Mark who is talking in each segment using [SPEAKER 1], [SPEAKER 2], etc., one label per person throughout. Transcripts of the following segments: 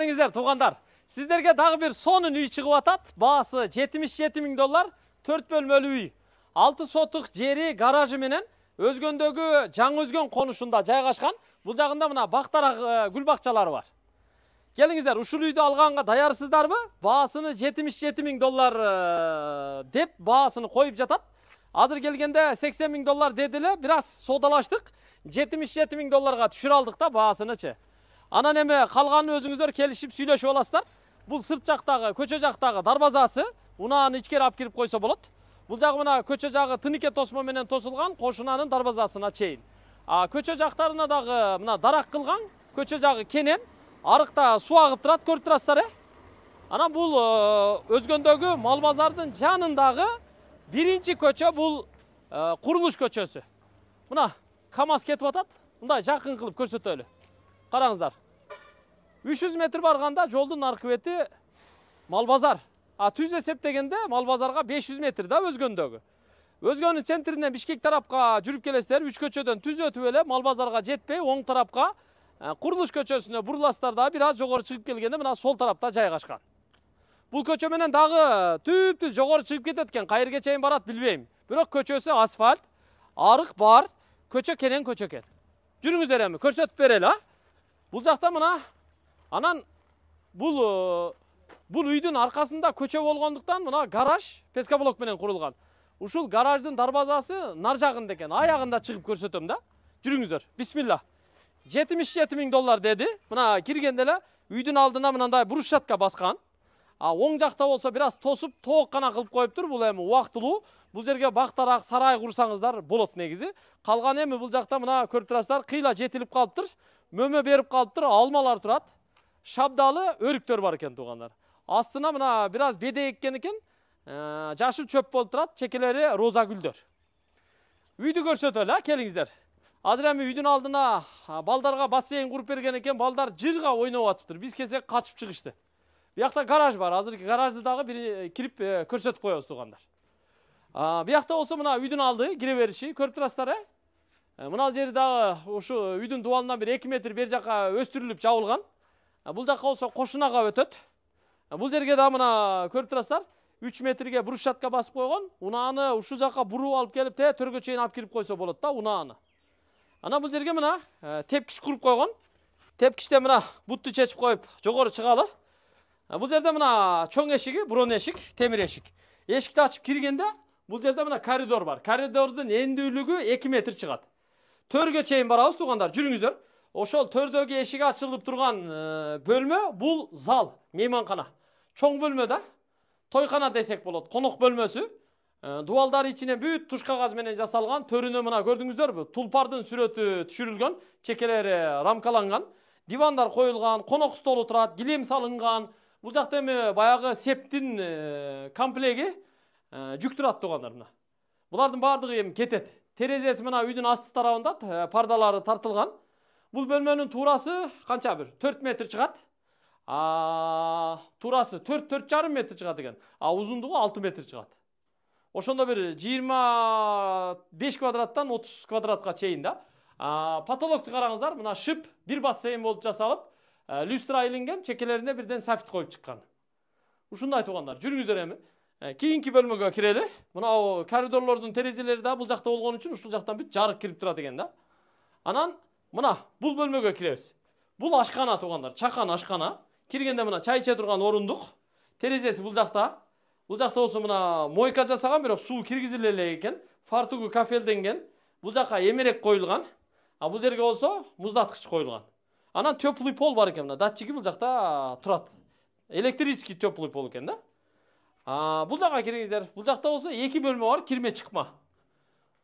[SPEAKER 1] Келиңиздер туугандар. Сиздерге дагы бир сонун үй чыгып атат. Баасы 77 000 доллар, 4 бөлмөлүү үй. 6 сотук жери, гаражы менен Өзгөндөгү Жаңы-Өзгөн конушунда жайгашкан. Бул жагында мына бактарак гүл бакчалары бар. Келиңиздер, ушул үйдү алганга даярсыздарбы? Баасыны 77 000 доллар деп баасыны коюп жатат. Азыр келгенде 80 000 доллар деди эле, бир аз содалаштык. 77 000 долларга түшүрө алдык да баасынычы. Анан эми калганын өзүңүздөр келишип сүйлөшүп аласыздар. Бул сырт жактагы, көчө жактагы дарбазасы, унааны ичкери алып кирип койсо болот. Бул жагы мына көчө жагы тыныке тосмо менен тосулган, кошунанын дарбазасына чейин. Көчө жактарына дагы мына дарак кылган, көчө жагы кенен, арыкта суу агып турат, көрүп турасыздар. Анан бул Өзгөндөгү мал базардын жанындагы биринчи көчө, бул курулуш көчөсү. Мына КАМАЗ кетип атат. Мындай жакын кылып көрсөтөлү. Караңыздар. 300 метр барганда жолдун аркы бети мал базар. Түз эсептегенде мал базарга 500 метр да Өзгөндөгү. Өзгөнүн центринен Бишкек тарапка жүрүп келесиздер, 3 көчөдөн түз өтүп эле мал базарга жетпей, оң тарапка Курулуш көчөсүнө буруласыздар да, бир аз жогору чыгып келгенде мына сол тарапта жайгашкан. Бул көчө менен дагы түп-түз жогору чыгып кетет экен, кайерге чейин барат билбейм. Бирок көчөсү асфальт, арык бар, көчө кенен көчө экен. Жүрүңүздөр эми, көрсөтүп берели, Бул жакта мына анан бул үйдүн аркасында көчө болгондуктан мына гараж пескоблок менен курулган. Ушул гараждын дарбазасы нар жагында экен. Аягында чыгып көрсөтөм да. Жүрүңүздөр. Бисмилла. 77 000 доллар деди. Мына киргенде эле үйдүн алдына мындай брусчатка баскан. Оң жакта болсо бир аз тосуп, тоок гана кылып коюптур. Бул эми убактылуу. Бул жерге бактарак сарай курсаңыздар болот негизи. Калган эми бул жакта мына көрүп турасыздар, кыйла жетилип калыптыр. Мөмө берип калыптыр, алмалар турат. Шабдалы өрүктөр бар экен туугандар. Астына мына бир аз беде эккен экен. Жашыл чөп болуп турат, чекелери роза гүлдөр. Үйдү көрсөтөлү, келиңиздер. Азыр эми үйдүн алдына балдарга бассейн куруп берген экен, балдар жырга ойноп атыптыр. Биз келсек качып чыгышты. Биякта гараж бар. Азыркы гаражды дагы бир кирип көрсөтүп коебуз туугандар. Биякта болсо мына үйдүн алды, кире бериши көрүп турасыздар, Мына жери дагы ушу үйдүн дубалынан бир 2 метр бер жака өстүрүлүп жабылган. Бул жака болсо кошунага өтөт. Бул жерге да мына көрүп турасыздар, 3 метрге брусчатка басып койгон. Унааны ушул жака буруп алып келип, төргө чейин алып кирип койсо болот да унааны. Анан бул жерге мына тепкич куруп койгон. Тепкичте мына бутту чечип коюп жогору чыгалы. Бул жерде мына чоң эшиги, бурон эшик, темир эшик. Эшикти ачып киргенде бул жерде мына коридор бар. Коридордун эндүүлүгү 2 метр чыгат. Төргө чейин барабыз туугандар, жүрүңүздөр. Ошол төрдөгү эшиги ачылып турган бөлмө бул зал, мейманкана. Чоң бөлмө да. Тойкана десек болот, конок бөлмөсү. Дубалдар ичинен бүт туш кагаз менен жасалган. Төрүнө мына көрдүңүздөрбү? Тулпардын сүрөтү түшүрүлгөн, чекелери рамкаланган, дивандар коюлган, конок столу турат, килем салынган. Бул жакта эми баягы септин комплеги жүк турат туугандар мына. Булардын баардыгы эми кетет. Терезеси мына үйдүн асты тарабында, пардалары тартылган. Бул бөлмөнүн туурасы канча бир 4 метр чыгат. Туурасы 4,5 метр чыгат экен. Узундугу 6 метр чыгат. Ошондо бир 25 квадраттан 30 квадратка чейин да. Потолокту караңыздар, мына шып бир бассейн болуп жасалып, люстра илинген, чекелерине бирден софит коюп чыккан. Ушундай туугандар, жүрүңүздөр эми. Кийинки бөлмөгө кирели. Мына коридорлордун терезелери да бул жакта болгон үчүн ушул жактан бүт жарык кирип турат экен да. Анан мына бул бөлмөгө киребиз. Бул ашкана туугандар, чакан ашкана. Киргенде мына чай иче турган орундук. Терезеси бул жакта. Бул жакта болсо мына мойка жасаган, бирок суу киргизиле элек экен. Фартугу кафелденген. Бул жака эмерек коюлган. Бул жерге болсо муздаткыч коюлган. Анан теплый пол бар экен, мына датчиги бул жакта турат. Электрический теплый пол экен да. Бул жака кириңиздер. Бул жакта болсо 2 бөлмө бар, кирме чыкма.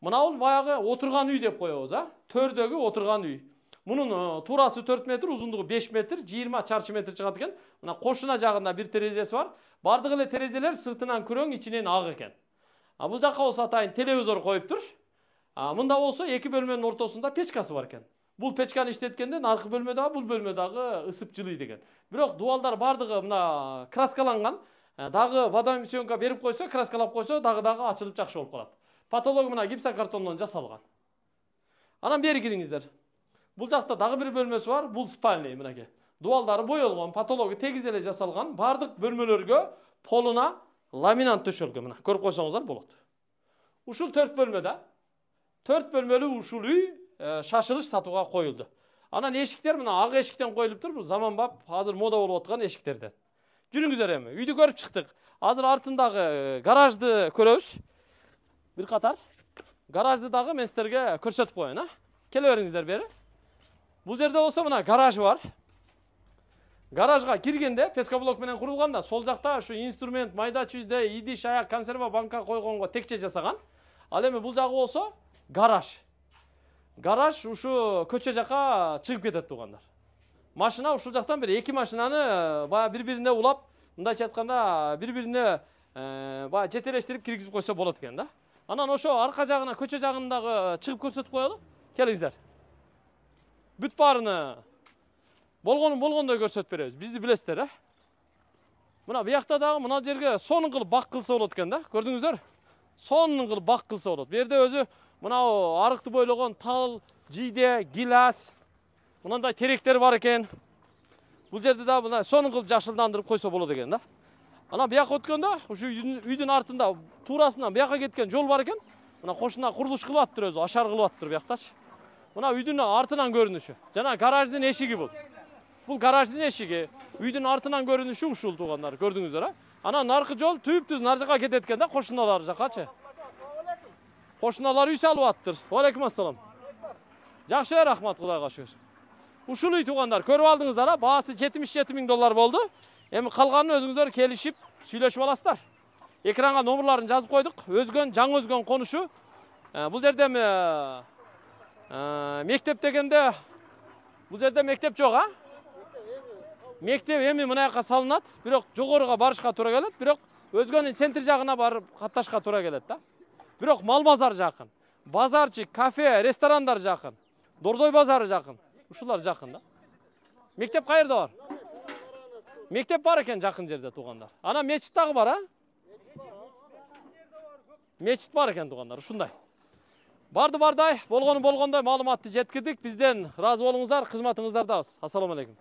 [SPEAKER 1] Мына бул баягы отурган үй деп коебуз, Төрдөгү отурган үй. Мунун туурасы 4 метр, узундугу 5 метр, 20 чарчы метр чыгат экен. Мына кошуна жагында бир терезеси бар. Бардыгы эле терезелер сыртынан күрөң, ичинен ак экен. Бул жака болсо атайын телевизор коюптур. Мында болсо 2 бөлмөнүн ортосунда печкасы бар экен. Бул печканы иштеткенде аркы бөлмөдөгү, бул бөлмөдөгү ысып жылыйт экен. Бирок дубалдар бардыгы мына краскаланган. Дагы водоемсёнка берип койсо, краскалап койсо, дагы ачылып жакшы болуп калат. Потологу мына гипсокартондон жасалган. Анан бери кириңиздер. Бул жакта дагы бир бөлмөсү бар, бул спальня мынакей. Dualdары boyolgon, patologi tegiz ele jasalgan, bardык bölmelörgө poluna laminant töşölgөн. Mına көрүп койсоңуздар болот. Ушул 4 bölmede 4 bölmөлүү ушул үй шашылыш сатууга коюлду. Анан эшиктер мына ак эшиктен коюлуптур. Бул заманбап, азыр мода болуп аткан эшиктерден. Жүрүңүздөр эми. Үйдү көрүп чыктык. Азыр артындагы гаражды көрөбүз. Бир катар. Гаражды дагы мен сиздерге көрсөтүп коеюн, а? Келе бериңиздер бери. Бул жерде болсо мына гараж бар. Гаражга киргенде пескоблок менен курулган да, сол жакта ушу инструмент, майда чүйдө, идиш, аяк, консерва банка койгонго текче жасаган. Ал эми бул жагы болсо гараж. Гараж ушу көчө жака чыгып кетет тугандар. Машина ушул жактан бери эки машинаны баягы бири-бирине улап, мындайча айтканда бири-бирине баягы жетелештирип киргизип койсо болот экен да. Анан ошо арка жагына, көчө жагындагы чыгып көрсөтүп коелу. Келиңиздер. Бүт баарыны болгондой көрсөтүп беребиз. Бизди билесиздер, э? Мына буякта дагы мына жерге сонун кылып бак кылса болот экен да. Көрдүңүздөр? Сонун кылып бак кылса болот. Бу жерде өзү мынау арыкты бойлогон тал, жийде, гилас, мындай теректер бар экен. Бул жерде да мына сонун кылып жашылдандырып койсо болот экен да. Анан буяка өткөндө ушу үйдүн артында туурасынан буяка кеткен жол бар экен. Мына кошуна курулуш кылып аттыр өзү, ашар кылып аттыр буяктачы. Мына үйдүн артынан көрүнүшү. Жана гараждын эшиги бул. Бул гараждын эшиги. Үйдүн артынан көрүнүшү ушул тугандар. Көрдүңүздөр, а? Анан наркы жол түп-түз нар жака кетет экен да, кошуналар жакачы. Кошуналар үй салып аттыр. Алейкум ассалам. Жакшы, рахмат, Кудайга шүгүр. Ушул үй тугандар, көрүп алдыңыздар, а? Баасы $77.000 болду. Эми калганын өзүңүздөр келишип, сүйлөшүп аласыздар. Экранга номерларын жазып койдук. Өзгөн, жаңы өзгөн конушу. Бул жерде мектеп дегенде, бул жерде мектеп жок, а? Мектеп эми мына жака салынат, бирок жогоруга барышка туура келет, бирок өзгөнүн центр жагына барып катташка туура келет да. Бирок мал базар жакын. Базарчы, кафе, ресторандар жакын. Дордой базары жакын. Ушулар жакын да. Мектеп каерде бар? Мектеп бар экен жакын жерде тугандар. Ана мечит дагы бар, а? Мечит бар экен тугандар, ушундай. Барды бардай, болгондой маалыматты жеткирдик. Бизден ыраазы болуңуздар, кызматыңыздардабыз. Ассаламу алейкум.